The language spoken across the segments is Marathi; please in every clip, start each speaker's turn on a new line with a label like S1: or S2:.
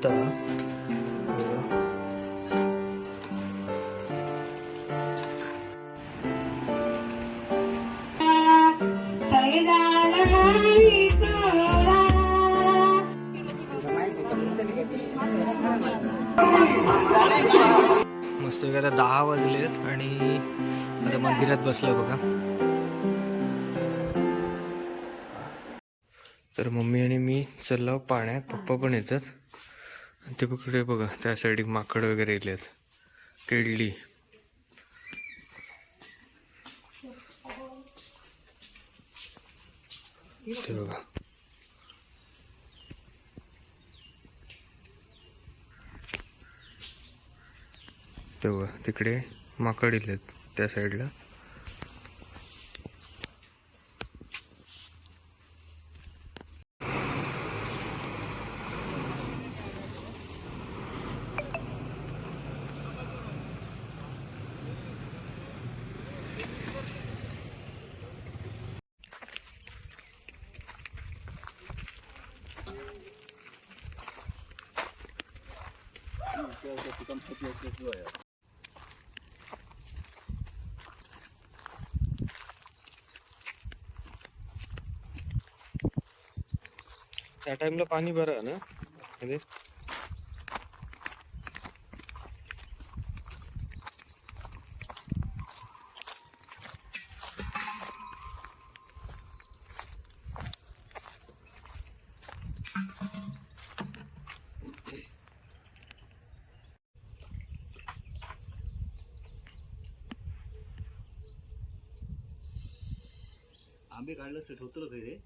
S1: रायता. मस्त आता 10 वाजलेत आणि आता मंदिरात बसलो बघा. तर मम्मी आणि मी चाललो पाण्यात, पप्पा पण येतात. ते पकडे बघा त्या साईड माकड वगैरे येलेत, किडली. ते बघा ते बघा तिकडे माकड येलेत त्या साईडला. त्या टाइमला पाणी बरं ना मध्ये.
S2: आंबे काढलं सेट होतं काही रे.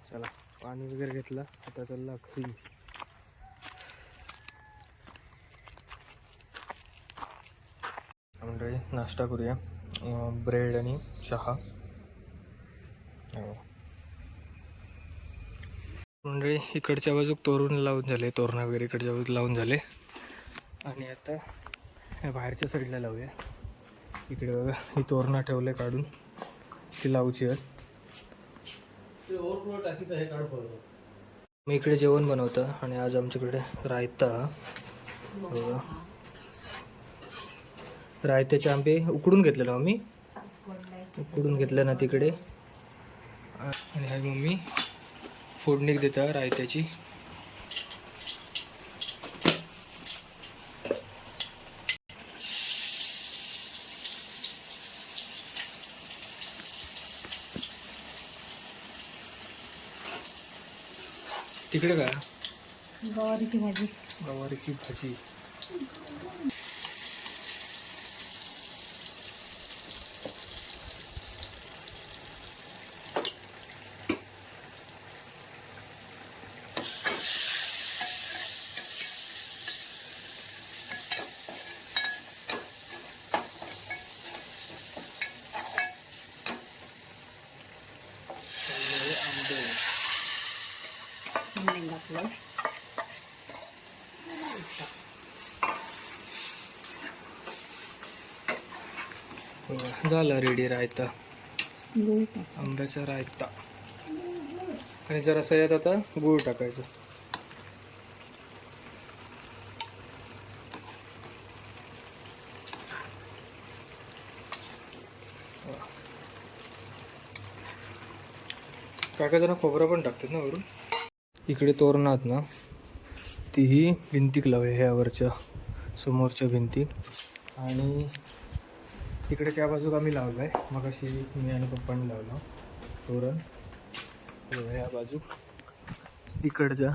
S1: चला पाणी वगैरे घेतलं, आता चालला घरी. मंडळी नाश्ता करूया, ब्रेड आणि चहा. मंडळी इकडच्या बाजूक तोरण लावून झाले, तोरणा वगैरे इकडच्या बाजूक लावून झाले. आणि आता बाहेरच्या साईडला लावूया. इकडे बघा ही तोरणा ठेवले काढून, ती लावूची आहेत. मी इकडे जेवण बनवतं आणि आज आमच्याकडे रायता. रायत्याचे आंबे उकडून घेतलेलं आम्ही, उकडून घेतलं ना तिकडे. आणि हा मम्मी फोडणी देतं रायत्याची. तिकडे काय
S3: गवारीची भाजी.
S1: गवारीची भाजी. झाला रेडी रायता, आंब्याचा रायता. आणि जरासं यात आता गूळ टाकायचं. काय जरा खोबरं पण टाकतात ना वरून. इकडे तोरणात ना तीही भिंतीक लावूया, ह्यावरच्या समोरच्या भिंती. आणि तिकडे त्या बाजूक आम्ही लावलं आहे, मग अशी मी आणि पप्पांनी लावलं तोरण. ह्या बाजू इकडच्या,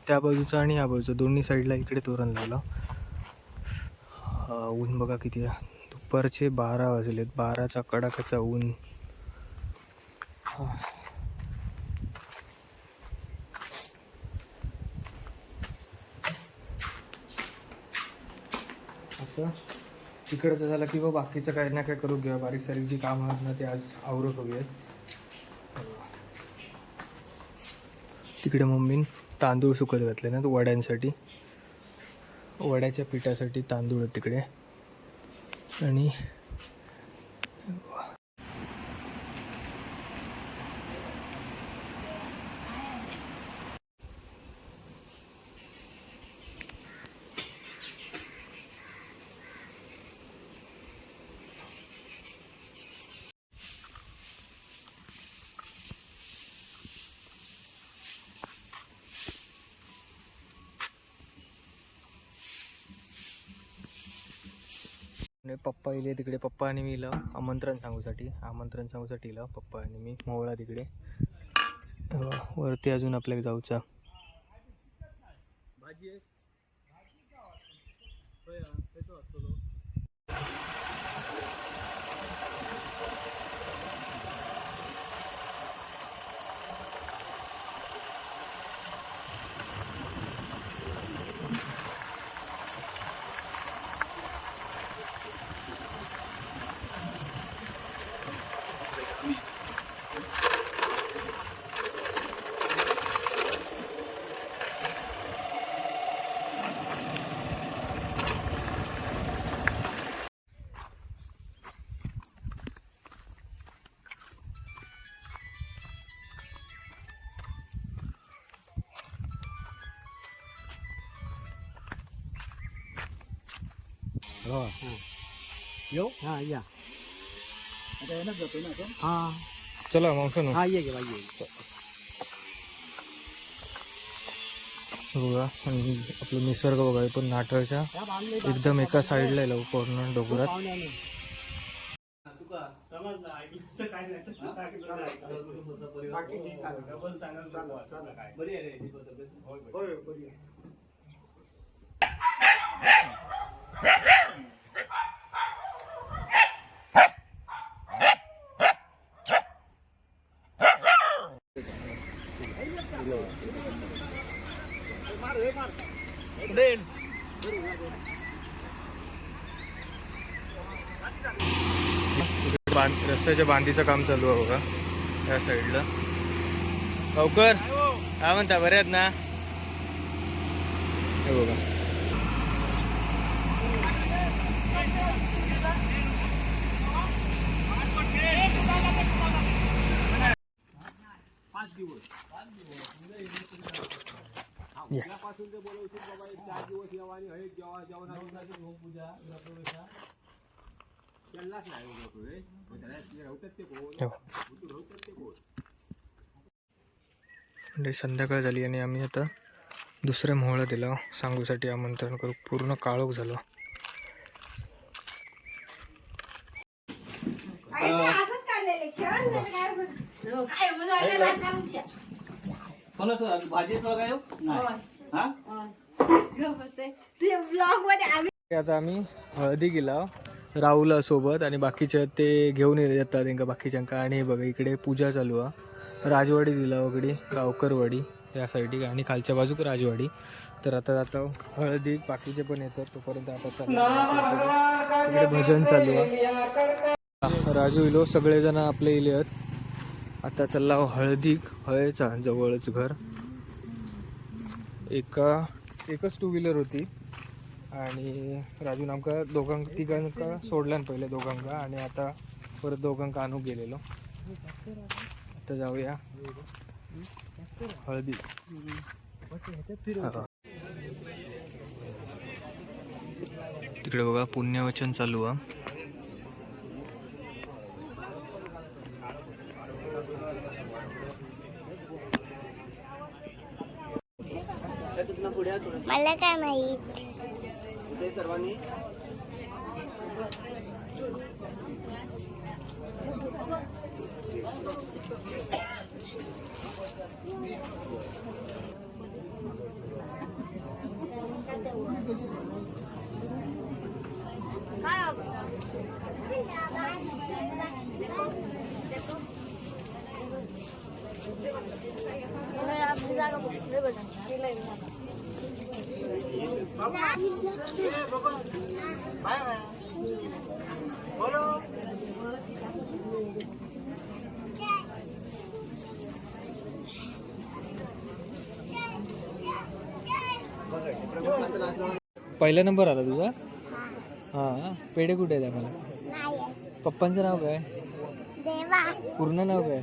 S1: त्या बाजूचा आणि ह्या बाजूचा दोन्ही साईडला इकडे तोरण लावलं. ऊन बघा किती आहे, दुपारचे 12 वाजलेत, 12चा कडाक्याचा ऊन. फक्त तिकडचं झालं की बाकीचं काही ना काय करू घेऊया. बारीक सारीक जी कामं आहेत ना ते आज आवरू करूयात. तिकडे मम्मीन तांदूळ सुकत घातले ना वड्यांसाठी. वड्याच्या पिठासाठी तांदूळ आहेत तिकडे. आणि पप्पा इले तिकडे. पप्पा आणि मी इला आमंत्रण सांगूसाठी इला पप्पा आणि मी मोहळा तिकडे. वरती अजून आपल्याला जाऊचा.
S2: येऊ हा या आता येणार जातो ना आपण.
S1: हा चला मग
S2: हा ये गे बाई ये.
S1: बघा आपलं निसर्ग बघा पण नाटळच्या एकदम एका साईडला आहे पूर्ण डोंगरात. रस्त्याच्या बांधीचं काम चालू आहे बघा या साईडला. लवकर काय म्हणता बरे आहेत ना. हे बघा संध्याकाळ झाली आणि आम्ही आता दुसऱ्या मोहळा दिला सांगूसाठी आमंत्रण करू. पूर्ण काळोख झालं. आता आम्ही हळदी गेला राहुला सोबत आणि बाकीच्या ते घेऊन येतात त्यांना बाकीच्यांका. आणि बघा इकडे पूजा चालू आहे. राजवाडी दिला वगैरे गावकरवाडी या साईडी आणि खालच्या बाजूक राजवाडी. तर आता हळदी बाकीचे पण येतात तोपर्यंत आता चालू इकडे भजन चालू आहे. राजू इलो सगळेजण आपले इले आहेत. आता चालला हळदीचा जवळच घर. एकच टू व्हीलर होती आणि राजून आमका तिघांका सोडल्यान पहिले दोघांका आणि आता परत दोघांका आणूक गेलेलो. आता जाऊया हळदी. तिकडे बघा पुण्यवचन चालू आहे.
S4: मला काय माहित.
S2: सर्वांनी
S1: पहिला नंबर आला तुझा. हा पेढे कुठे आहेत आम्हाला. पप्पांचं नाव काय. पूर्ण नाव काय.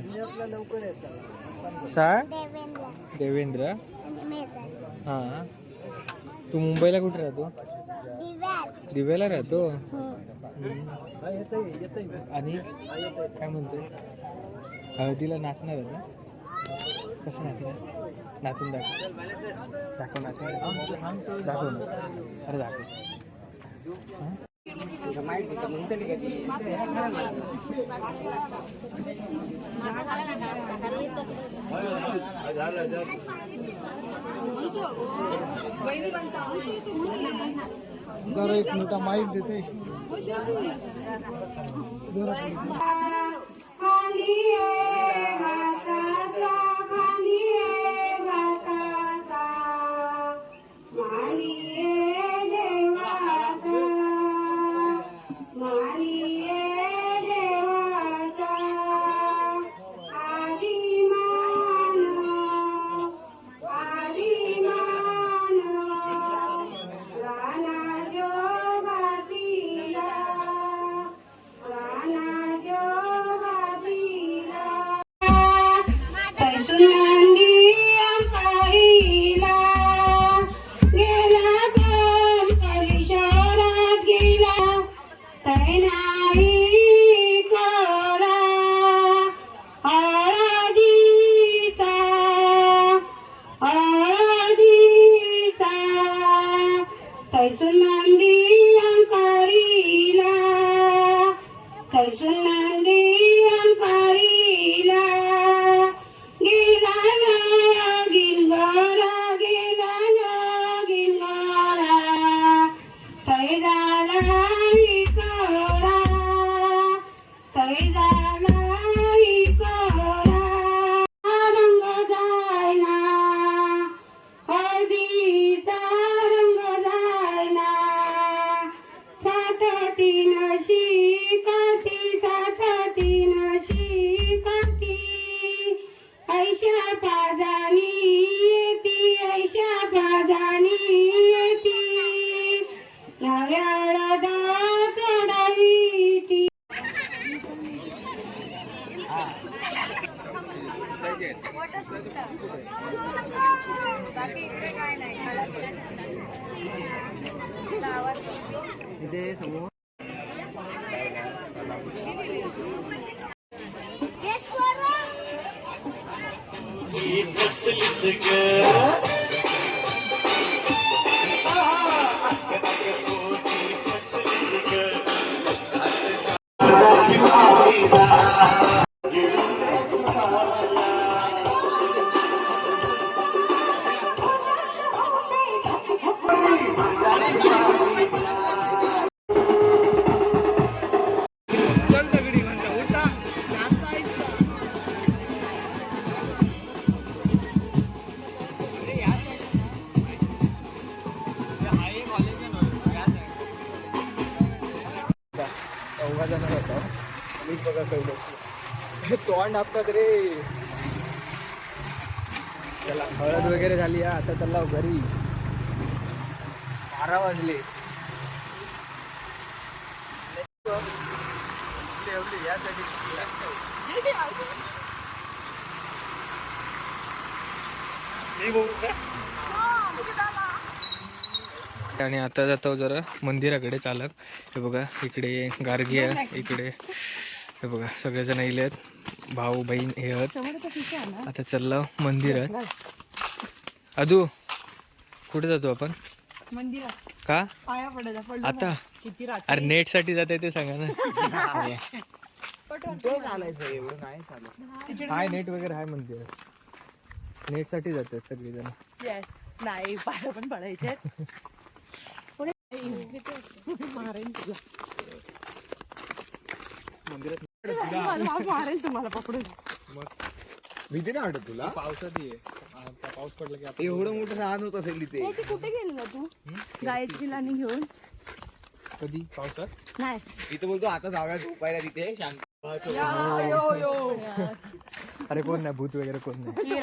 S1: देवेंद्र. हा तू मुंबईला कुठे राहतो. दिव्याला राहतो. आणि काय म्हणतो हळदीला नाचणार आहे ना. कसं नाचणार. नाचून दाखव नाचणार दाखव ना. अरे दाखव.
S2: जरा एक मोठा माईक देते. इथे समोर तोंड आपतात रे. त्याला हळद वगैरे झाली. आता त्याला घरी 12 वाजले. आणि आता जातो जरा मंदिराकडे चालत. हे बघा इकडे गार्गी आहे. इकडे हे बघा सगळेजण येले आहेत. भाऊ बहीण हे आहेत. आता चाललो मंदिरात. अदू कुठे जातो आपण.
S3: मंदिरात
S1: का
S3: पाया पडायला
S1: आता. अरे नेट साठी जात आहे ते सांगा ना. हाय नेट वगैरे हाय मंदिरात. नेट साठी जातात सगळेजण.
S3: नाही पाया पण पडायचे. मारेन तुला. मारेन तुम्हाला पकडून.
S2: मग भीती नाही वाटत तुला.
S1: पावसात ये.
S2: पाऊस पडला की
S4: एवढं मोठं रान होत असेल तिथे.
S3: ए, ते कुठे गेलेला तू गायत्री लाणी घेऊन
S2: कधी पावसात
S3: नाही
S4: इथं बोलतो आता जाऊया झोपायला तिथे शांत.
S2: अरे कोण नाही भूत वगैरे कोण नाही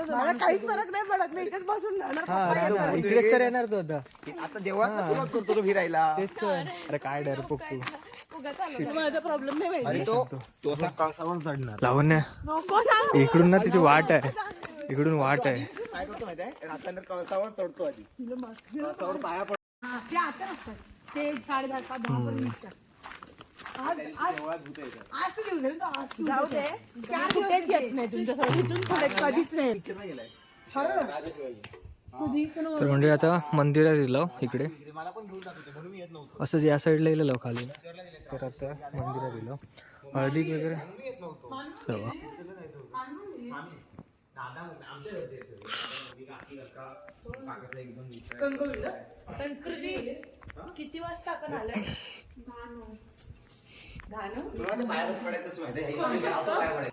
S3: मला काहीच फरक नाही पडत मी इथेच बसून राहणार
S2: इकडेच तर येणार तो आता
S4: आता जेव्हा सुरुवात करतो तो फिरायला.
S2: तेच तर अरे काय डरपोक तू
S3: माझा प्रॉब्लेम नाही माहिती
S4: आणि तो असा कळसावर चढणार.
S2: लावण्या
S3: नको सांग
S2: इकडून ना तिची वाट आहे इकडून वाट आहे
S4: काय करतो माहिती आहे रात्री कळसावर चढतो आधी. कळसावर पाया पडतो.
S3: ते आता नसतात ते 10:30 10 पण निघतात
S4: तेव्हा भूत येतात.
S3: आज घेऊ दे ना, आज घेऊ जाऊ दे कुठेच येत नाही तुमच्यासोबत इथून पुढे कधीच नाही
S4: पिक्चर नाही गेलाय.
S2: तर म्हणजे आता मंदिरात गेलो इकडे
S4: मला पण घेऊन जात होते म्हणून मी येत नव्हतो.
S2: असं या साईडला गेलेलो खाली तर आता मंदिरात गेलो हळदी वगैरे तेव्हा
S3: संस्कृती किती वाजता आपण आलो
S4: तुला ते बाहेरच पडायचं माहिती आहे. हे असं पाय पडायचं.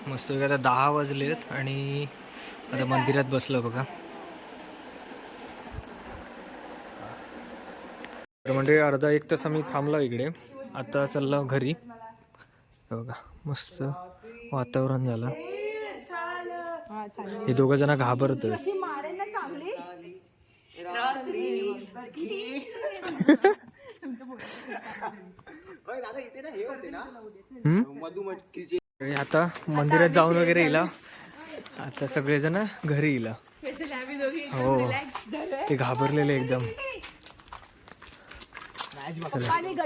S2: मस्त आता 10 वाजलेत आणि आता मंदिरात बसलो बघा. तर म्हणजे अर्धा एक तास आम्ही थांबलो इकडे. आता चाललो घरी. हे बघा मस्त वातावरण झालं. हे दोघं जण घाबरत
S3: मारेल ना चांगली
S4: होय दादा इथे ना हे होते ना
S2: हम्म
S4: मधुमक्षीचे.
S2: आणि आता मंदिरात जाऊन वगैरे येला. आता सगळेजण घरी येला.
S3: स्पेशली आम्ही दोघी
S2: हो ते घाबरलेले एकदम.
S3: आणि गड्डा